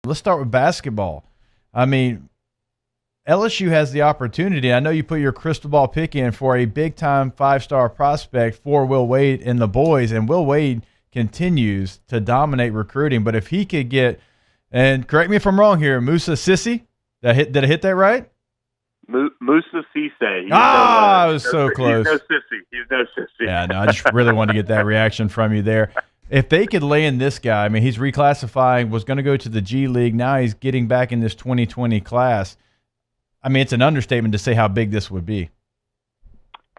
Let's start with basketball. I mean, LSU has the opportunity. I know you put your crystal ball pick in for a big-time five-star prospect for Will Wade and the boys, and Will Wade continues to dominate recruiting. But if he could get, and correct me if I'm wrong here, Moussa Cisse, did I hit that right? Moussa Cisse. I was so close. He's no sissy. Yeah, no, I just really wanted to get that reaction from you there. If they could land this guy, I mean, he's reclassifying, was going to go to the G League. Now he's getting back in this 2020 class. I mean, it's an understatement to say how big this would be.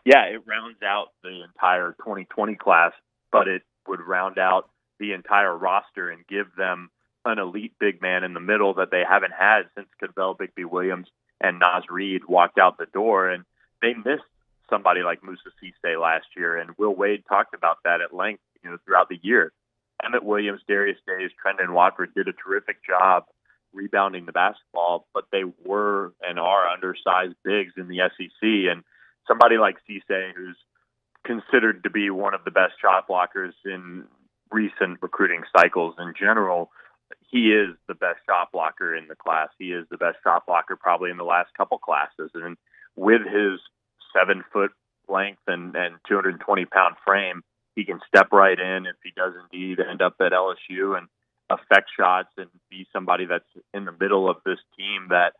Yeah, it rounds out the entire 2020 class, but it would round out the entire roster and give them an elite big man in the middle that they haven't had since Cadell Bigby Williams and Naz Reid walked out the door. And they missed somebody like Moussa Cisse last year, and Will Wade talked about that at length, throughout the year. Emmett Williams, Darius Days, Trendon Watford did a terrific job rebounding the basketball, but they were and are undersized bigs in the SEC. And somebody like Cisse, who's considered to be one of the best shot blockers in recent recruiting cycles in general, he is the best shot blocker in the class. He is the best shot blocker probably in the last couple classes. And with his 7-foot length and 220-pound frame, he can step right in if he does indeed end up at LSU and affect shots and be somebody that's in the middle of this team that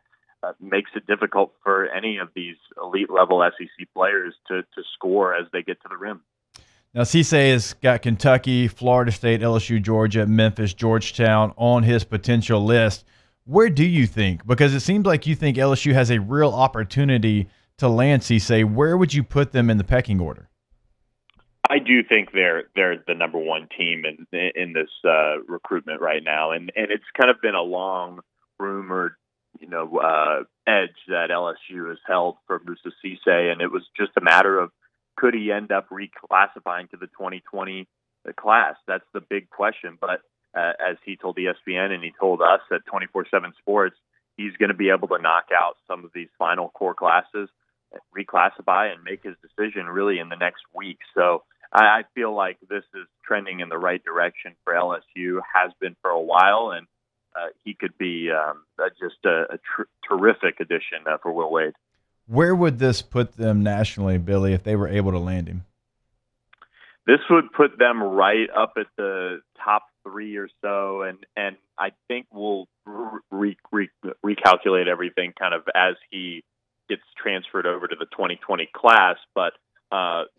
makes it difficult for any of these elite-level SEC players to score as they get to the rim. Now, Cisse has got Kentucky, Florida State, LSU, Georgia, Memphis, Georgetown on his potential list. Where do you think? Because it seems like you think LSU has a real opportunity to land Cisse. Where would you put them in the pecking order? I do think they're the number one team in this recruitment right now, and it's kind of been a long rumored edge that LSU has held for Moussa Cisse, and it was just a matter of could he end up reclassifying to the 2020 class? That's the big question. But as he told ESPN and he told us at 24/7 Sports, he's going to be able to knock out some of these final core classes, reclassify, and make his decision really in the next week. So I feel like this is trending in the right direction for LSU, has been for a while, and he could be just a terrific addition for Will Wade. Where would this put them nationally, Billy, if they were able to land him? This would put them right up at the top 3 or so, and I think we'll recalculate everything kind of as he gets transferred over to the 2020 class, but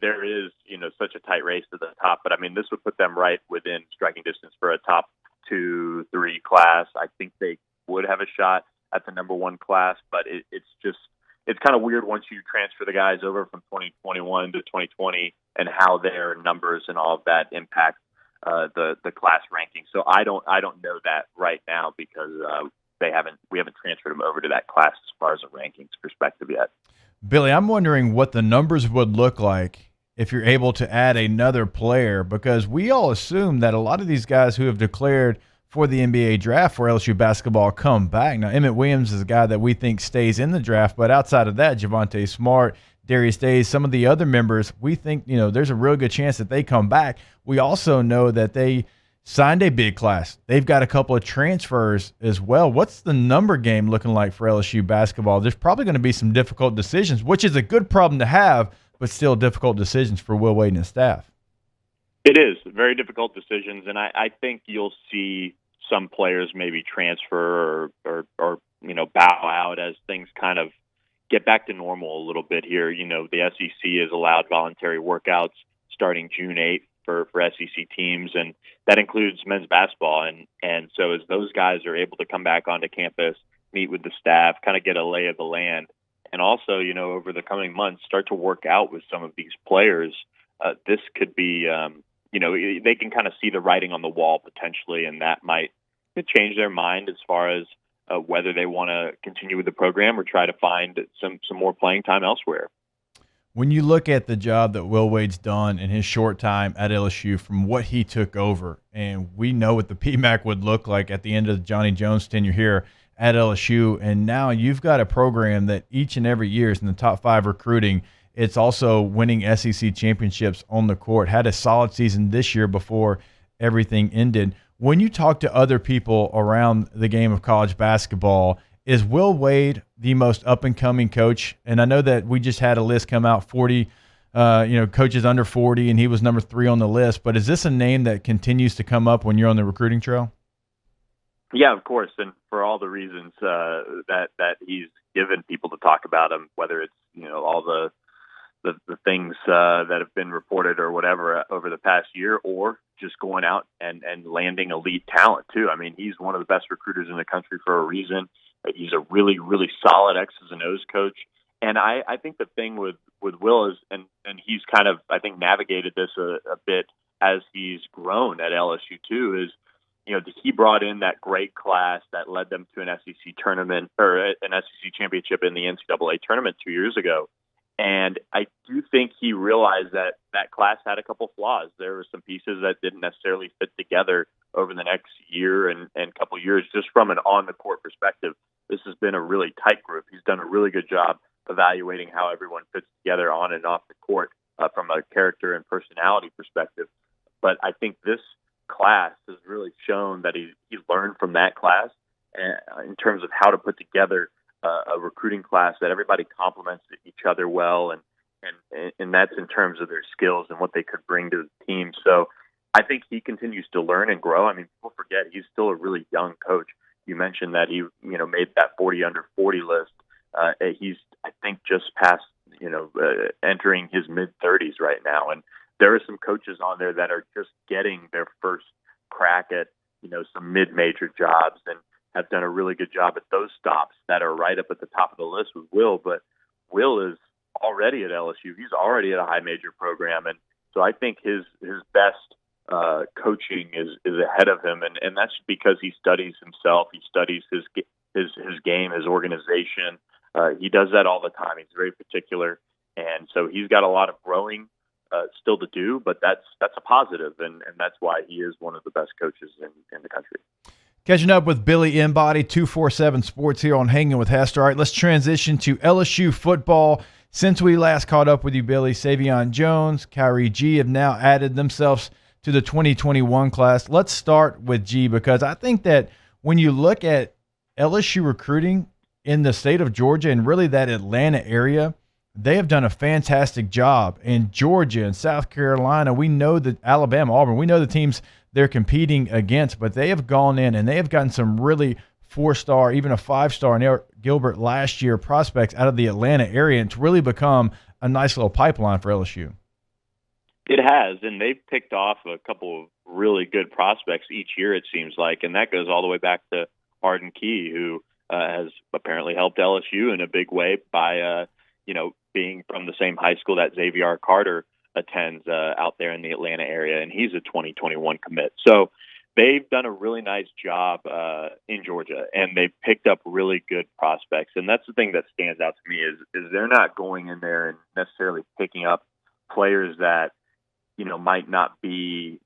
there is, such a tight race to the top. But I mean, this would put them right within striking distance for a top 2-3 class. I think they would have a shot at the number one class, but it's kind of weird once you transfer the guys over from 2021 to 2020 and how their numbers and all of that impact the class ranking. So I don't know that right now because we haven't transferred them over to that class as far as a rankings perspective yet. Billy, I'm wondering what the numbers would look like if you're able to add another player, because we all assume that a lot of these guys who have declared for the NBA draft for LSU basketball come back. Now, Emmett Williams is a guy that we think stays in the draft, but outside of that, Javonte Smart, Darius Days, some of the other members, we think, there's a real good chance that they come back. We also know that they signed a big class. They've got a couple of transfers as well. What's the number game looking like for LSU basketball? There's probably going to be some difficult decisions, which is a good problem to have, but still difficult decisions for Will Wade and his staff. It is very difficult decisions, and I think you'll see some players maybe transfer or bow out as things kind of get back to normal a little bit here. The SEC has allowed voluntary workouts starting June 8th for SEC teams, and that includes men's basketball. And so as those guys are able to come back onto campus, meet with the staff, kind of get a lay of the land, and also, over the coming months, start to work out with some of these players, this could be, they can kind of see the writing on the wall potentially, and that might change their mind as far as whether they want to continue with the program or try to find some more playing time elsewhere. When you look at the job that Will Wade's done in his short time at LSU from what he took over, and we know what the PMAC would look like at the end of Johnny Jones' tenure here at LSU, and now you've got a program that each and every year is in the top 5 recruiting. It's also winning SEC championships on the court. Had a solid season this year before everything ended. When you talk to other people around the game of college basketball, is Will Wade the most up-and-coming coach? And I know that we just had a list come out, 40 coaches under 40, and he was number 3 on the list. But is this a name that continues to come up when you're on the recruiting trail? Yeah, of course, and for all the reasons that he's given people to talk about him, whether it's all the things that have been reported or whatever over the past year, or just going out and landing elite talent too. I mean, he's one of the best recruiters in the country for a reason. He's a really, really solid X's and O's coach. And I think the thing with Will is, and he's kind of, I think, navigated this a bit as he's grown at LSU too, is, he brought in that great class that led them to an SEC tournament or an SEC championship in the NCAA tournament 2 years ago. And I do think he realized that class had a couple flaws. There were some pieces that didn't necessarily fit together over the next year and couple years, just from an on-the-court perspective. This has been a really tight group. He's done a really good job evaluating how everyone fits together on and off the court from a character and personality perspective. But I think this class has really shown that he's learned from that class in terms of how to put together a recruiting class that everybody complements each other well, and that's in terms of their skills and what they could bring to the team. So I think he continues to learn and grow. I mean, people forget he's still a really young coach. You mentioned that he made that 40 under 40 list. He's, I think, just past entering his mid 30s right now, and there are some coaches on there that are just getting their first crack at some mid-major jobs and have done a really good job at those stops that are right up at the top of the list with Will. But Will is already at LSU. He's already at a high major program. And so I think his best coaching is ahead of him. And that's because he studies himself. He studies his game, his organization. He does that all the time. He's very particular. And so he's got a lot of growing still to do, but that's a positive. And that's why he is one of the best coaches in the country. Catching up with Billy Embody, 247 Sports here on Hangin with Hester. All right, let's transition to LSU football. Since we last caught up with you, Billy, Savion Jones, Kyrie G have now added themselves to the 2021 class. Let's start with G, because I think that when you look at LSU recruiting in the state of Georgia and really that Atlanta area, they have done a fantastic job. In Georgia and South Carolina, we know that Alabama, Auburn, we know the teams they're competing against, but they have gone in and they have gotten some really 4-star, even a 5-star, and Gilbert last year prospects out of the Atlanta area. And it's really become a nice little pipeline for LSU. It has, and they've picked off a couple of really good prospects each year, it seems like, and that goes all the way back to Arden Key, who has apparently helped LSU in a big way by, being from the same high school that Xavier Carter attends out there in the Atlanta area, and he's a 2021 commit. So they've done a really nice job in Georgia, and they've picked up really good prospects. And that's the thing that stands out to me is they're not going in there and necessarily picking up players that might not be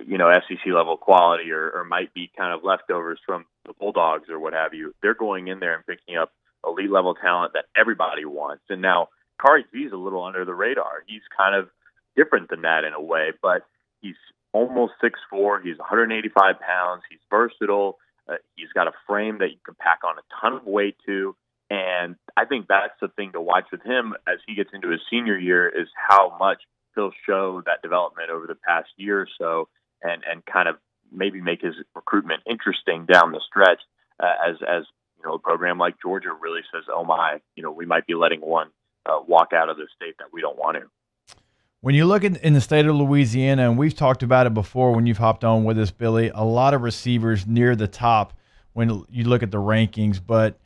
SEC level quality or might be kind of leftovers from the Bulldogs or what have you. They're going in there and picking up elite level talent that everybody wants. And now Kari G is a little under the radar. He's kind of different than that in a way, but he's almost 6'4". He's 185 pounds. He's versatile. He's got a frame that you can pack on a ton of weight to. And I think that's the thing to watch with him as he gets into his senior year, is how much he'll show that development over the past year or so, and kind of maybe make his recruitment interesting down the stretch as a program like Georgia really says, oh my, we might be letting one walk out of the state that we don't want to. When you look in the state of Louisiana, and we've talked about it before when you've hopped on with us, Billy, a lot of receivers near the top when you look at the rankings, but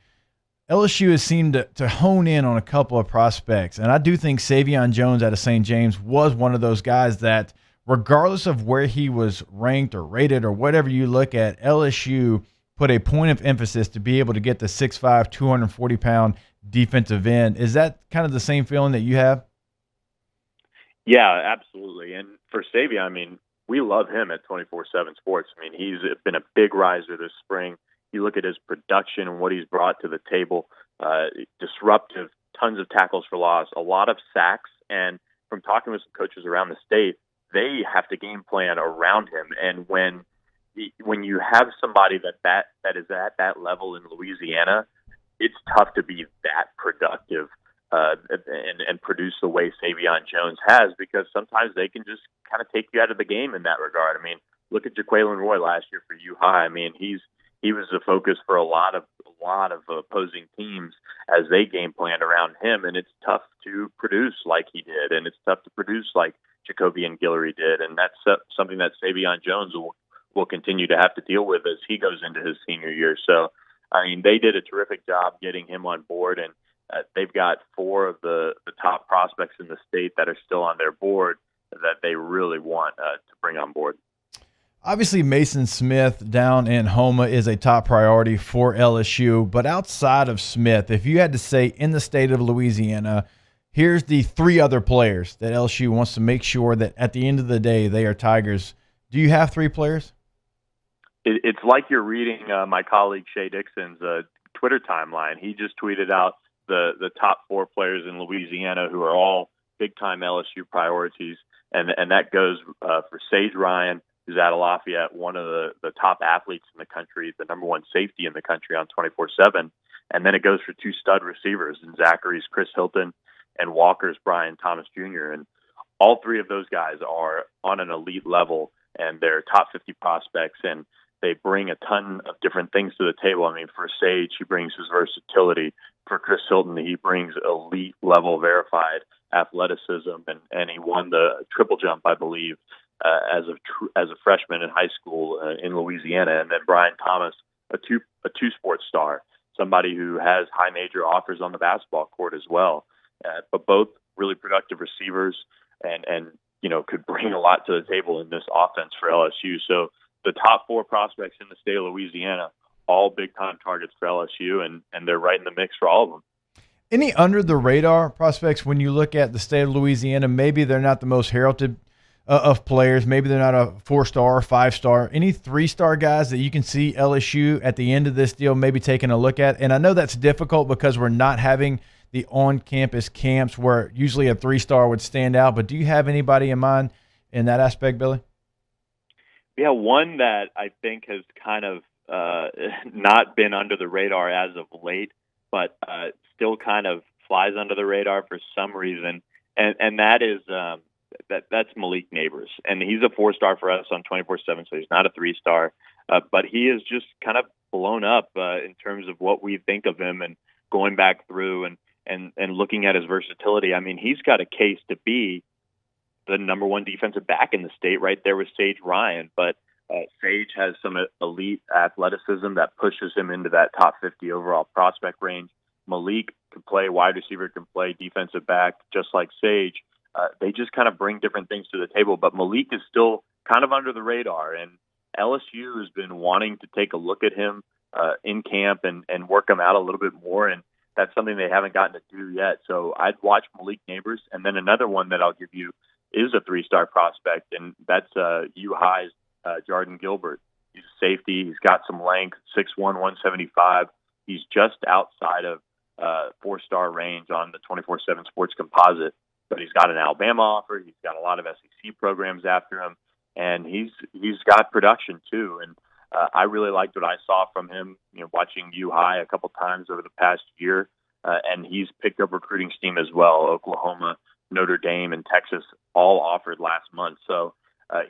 LSU has seemed to hone in on a couple of prospects. And I do think Savion Jones out of St. James was one of those guys that, regardless of where he was ranked or rated or whatever you look at, LSU put a point of emphasis to be able to get the 6'5", 240-pound defensive end. Is that kind of the same feeling that you have? Yeah, absolutely. And for Savion, I mean, we love him at 24/7 Sports. I mean, he's been a big riser this spring. You look at his production and what he's brought to the table, disruptive, tons of tackles for loss, a lot of sacks. And from talking with some coaches around the state, they have to game plan around him. And when when you have somebody that is at that level in Louisiana, it's tough to be that productive and produce the way Savion Jones has, because sometimes they can just kind of take you out of the game in that regard. I mean, look at Jaquelin Roy last year for U High. I mean, he was the focus for a lot of opposing teams as they game planned around him, and it's tough to produce like he did, and it's tough to produce like Jacoby and Guillory did, and that's something that Savion Jones will continue to have to deal with as he goes into his senior year. So, I mean, they did a terrific job getting him on board, and they've got 4 of the top prospects in the state that are still on their board that they really want to bring on board. Obviously, Mason Smith down in Houma is a top priority for LSU, but outside of Smith, if you had to say in the state of Louisiana, here's the 3 other players that LSU wants to make sure that at the end of the day they are Tigers. Do you have 3 players? It's like you're reading my colleague Shea Dixon's Twitter timeline. He just tweeted out the top 4 players in Louisiana who are all big-time LSU priorities, and that goes for Sage Ryan, who's out of Lafayette, one of the top athletes in the country, the number 1 safety in the country on 24/7. And then it goes for 2 stud receivers, and Zachary's Chris Hilton and Walker's Brian Thomas Jr. And all 3 of those guys are on an elite level, and they're top 50 prospects, and they bring a ton of different things to the table. I mean, for Sage, he brings his versatility. For Chris Hilton, he brings elite level verified athleticism, and he won the triple jump, I believe, as a freshman in high school in Louisiana. And then Brian Thomas, a two sport star, somebody who has high major offers on the basketball court as well. But both really productive receivers, and could bring a lot to the table in this offense for LSU. So the top 4 prospects in the state of Louisiana, all big time targets for LSU, and they're right in the mix for all of them. Any under the radar prospects when you look at the state of Louisiana? Maybe they're not the most heralded of players. Maybe they're not a 4-star or 5-star. Any 3-star guys that you can see LSU at the end of this deal maybe taking a look at? And I know that's difficult because we're not having the on-campus camps where usually a 3-star would stand out. But do you have anybody in mind in that aspect, Billy? Yeah, one that I think has kind of not been under the radar as of late, but still kind of flies under the radar for some reason, and that is that's Malik Neighbors, and he's a 4-star for us on 24/7, so he's not a 3-star, but he is just kind of blown up in terms of what we think of him, and going back through and looking at his versatility. I mean, he's got a case to be the number 1 defensive back in the state, right there with Sage Ryan, but Sage has some elite athleticism that pushes him into that top 50 overall prospect range. Malik can play wide receiver, can play defensive back, just like Sage. They just kind of bring different things to the table, but Malik is still kind of under the radar, and LSU has been wanting to take a look at him in camp and work him out a little bit more, and that's something they haven't gotten to do yet. So I'd watch Malik Neighbors, and then another one that I'll give you is a 3-star prospect, and that's U High's Jordan Gilbert. He's a safety. He's got some length, 6'1", 175. He's just outside of 4-star range on the 24/7 Sports Composite, but he's got an Alabama offer. He's got a lot of SEC programs after him, and he's got production too. And I really liked what I saw from him, watching U High a couple times over the past year, and he's picked up recruiting steam as well. Oklahoma, Notre Dame, and Texas all offered last month. So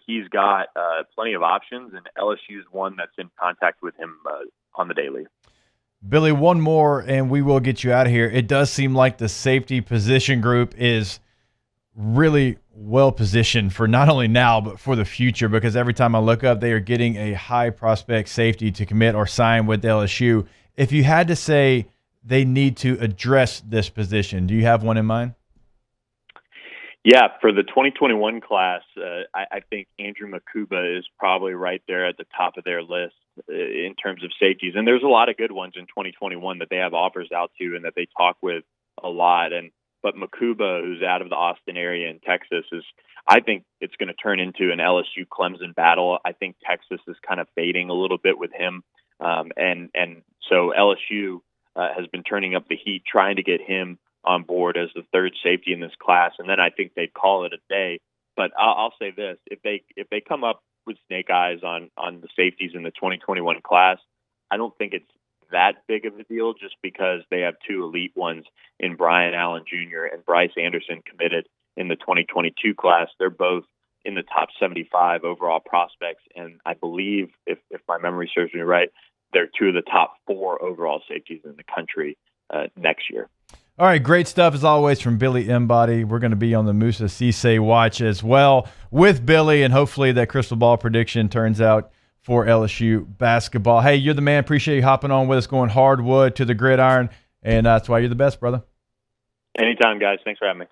he's got plenty of options, and LSU's one that's in contact with him on the daily. Billy, one more, and we will get you out of here. It does seem like the safety position group is really well positioned for not only now but for the future, because every time I look up, they are getting a high prospect safety to commit or sign with LSU. If you had to say they need to address this position, do you have one in mind? Yeah, for the 2021 class, I think Andrew Makuba is probably right there at the top of their list in terms of safeties. And there's a lot of good ones in 2021 that they have offers out to and that they talk with a lot. But Makuba, who's out of the Austin area in Texas, I think it's going to turn into an LSU Clemson battle. I think Texas is kind of fading a little bit with him. And so LSU has been turning up the heat, trying to get him on board as the 3rd safety in this class, and then I think they'd call it a day. But I'll say this: if they come up with snake eyes on the safeties in the 2021 class. I don't think it's that big of a deal just because they have two elite ones in Brian Allen Jr. and Bryce Anderson committed in the 2022 class. They're both in the top 75 overall prospects, and I believe, if my memory serves me right, they're two of the top 4 overall safeties in the country next year. All right, great stuff as always from Billy Embody. We're going to be on the Moussa Cisse watch as well with Billy, and hopefully that crystal ball prediction turns out for LSU basketball. Hey, you're the man. Appreciate you hopping on with us, going hardwood to the gridiron, and that's why you're the best, brother. Anytime, guys. Thanks for having me.